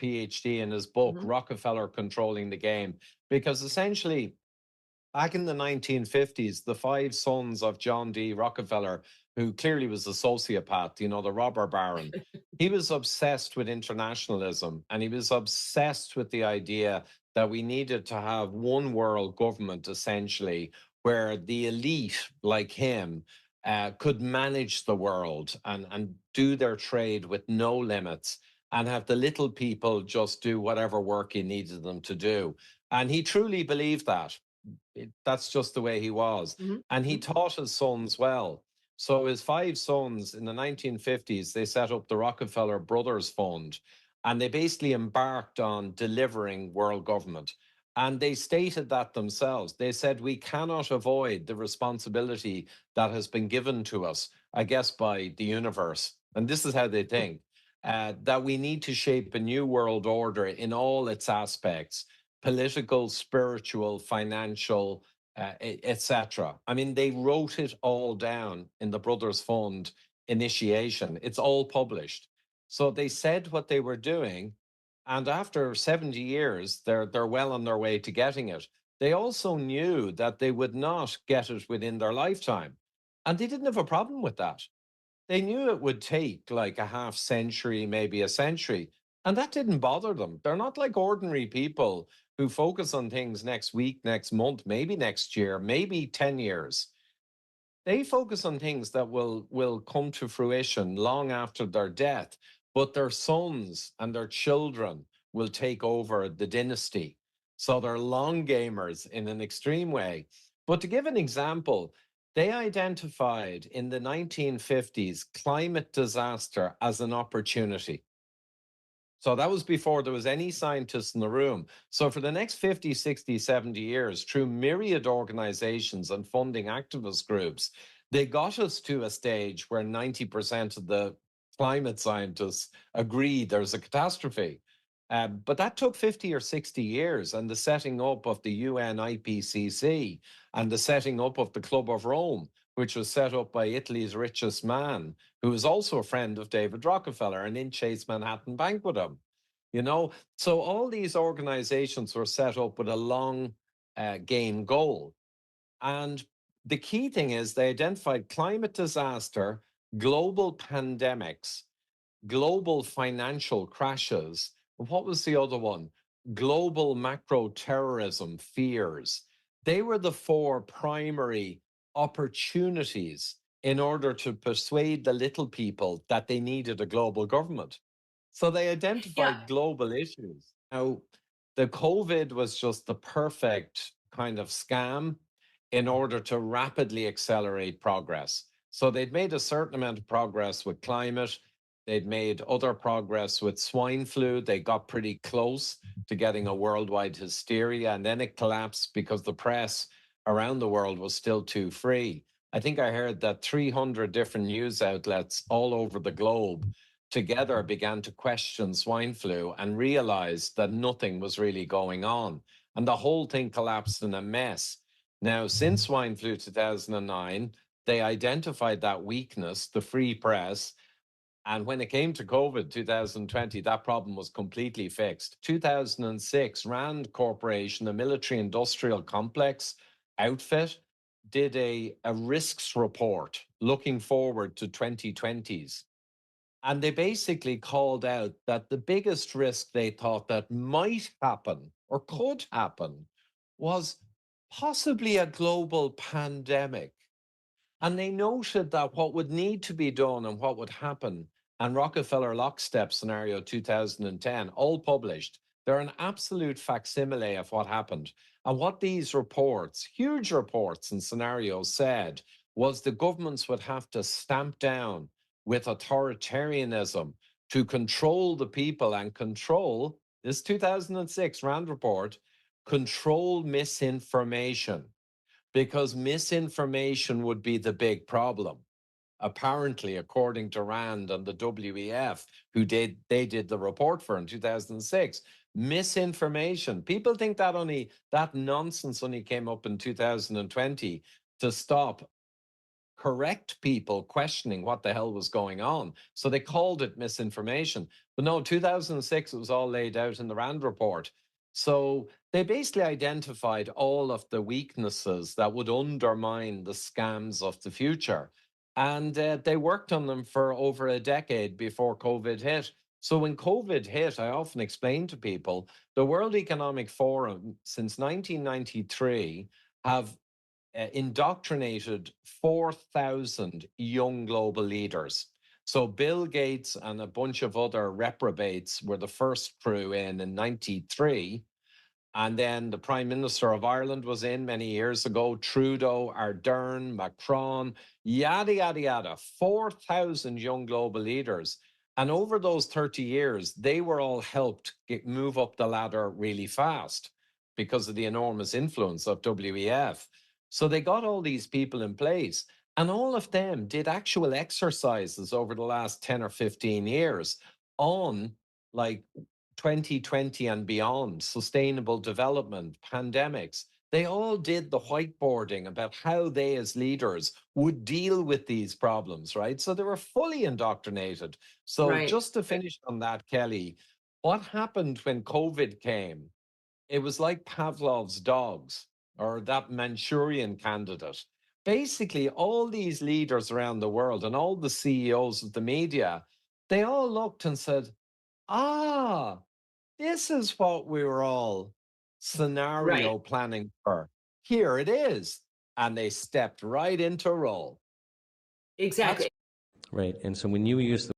PhD in his book, Mhm. Rockefeller Controlling the Game, because essentially, back in the 1950s, the five sons of John D. Rockefeller, who clearly was a sociopath, the robber baron, he was obsessed with internationalism and he was obsessed with the idea that we needed to have one world government, essentially, where the elite, like him, could manage the world and do their trade with no limits and have the little people just do whatever work he needed them to do. And he truly believed that. That's just the way he was. Mhm. And he Mhm. taught his sons well. So his five sons in the 1950s, they set up the Rockefeller Brothers Fund, and they basically embarked on delivering world government. And they stated that themselves. They said, we cannot avoid the responsibility that has been given to us, I guess, by the universe. And this is how they think, that we need to shape a new world order in all its aspects: political, spiritual, financial, etc. I mean, they wrote it all down in the Brothers Fund initiation. It's all published. So they said what they were doing, and after 70 years, they're well on their way to getting it. They also knew that they would not get it within their lifetime, and they didn't have a problem with that. They knew it would take like a half century, maybe a century, and that didn't bother them. They're not like ordinary people who focus on things next week, next month, maybe next year, maybe 10 years. They focus on things that will come to fruition long after their death, but their sons and their children will take over the dynasty. So they're long gamers in an extreme way. But to give an example, they identified in the 1950s climate disaster as an opportunity. So that was before there was any scientists in the room. So for the next 50, 60, 70 years, through myriad organizations and funding activist groups, they got us to a stage where 90% of the climate scientists agree there's a catastrophe. But that took 50 or 60 years, and the setting up of the UN IPCC and the setting up of the Club of Rome, which was set up by Italy's richest man, who was also a friend of David Rockefeller and in Chase Manhattan Bank with him. So all these organizations were set up with a long game goal. And the key thing is they identified climate disaster, global pandemics, global financial crashes. What was the other one? Global macro terrorism fears. They were the four primary opportunities in order to persuade the little people that they needed a global government. So they Yeah. identified global issues. Now, the COVID was just the perfect kind of scam in order to rapidly accelerate progress. So they'd made a certain amount of progress with climate. They'd made other progress with swine flu. They got pretty close to getting a worldwide hysteria, and then it collapsed because the press around the world was still too free. I think I heard that 300 different news outlets all over the globe together began to question swine flu and realized that nothing was really going on. And the whole thing collapsed in a mess. Now, since swine flu 2009, they identified that weakness, the free press. And when it came to COVID 2020, that problem was completely fixed. 2006, Rand Corporation, a military industrial complex outfit, did a risks report looking forward to 2020s. And they basically called out that the biggest risk they thought that might happen or could happen was possibly a global pandemic. And they noted that what would need to be done and what would happen, and Rockefeller Lockstep Scenario 2010, all published, they're an absolute facsimile of what happened. And what these reports, huge reports and scenarios, said was the governments would have to stamp down with authoritarianism to control the people and control this 2006 Rand report, control misinformation, because misinformation would be the big problem. Apparently, according to Rand and the WEF, they did the report for in 2006, misinformation. People think that nonsense only came up in 2020 to stop correct people questioning what the hell was going on. So they called it misinformation. But no, 2006, it was all laid out in the Rand report. So they basically identified all of the weaknesses that would undermine the scams of the future. And they worked on them for over a decade before COVID hit. So when COVID hit, I often explain to people the World Economic Forum since 1993 have indoctrinated 4,000 young global leaders. So Bill Gates and a bunch of other reprobates were the first crew in 93. And then the Prime Minister of Ireland was in many years ago, Trudeau, Ardern, Macron, yada, yada, yada, 4,000 young global leaders. And over those 30 years, they were all helped move up the ladder really fast because of the enormous influence of WEF. So they got all these people in place. And all of them did actual exercises over the last 10 or 15 years on like 2020 and beyond, sustainable development, pandemics. They all did the whiteboarding about how they, as leaders, would deal with these problems, right? So they were fully indoctrinated. So, Right. just to finish on that, Kelly, what happened when COVID came? It was like Pavlov's dogs or that Manchurian candidate. Basically, all these leaders around the world and all the CEOs of the media, they all looked and said, ah, this is what we were all Right. scenario planning for. Here it is. And they stepped right into role. That's Exactly. Right. And so when you use the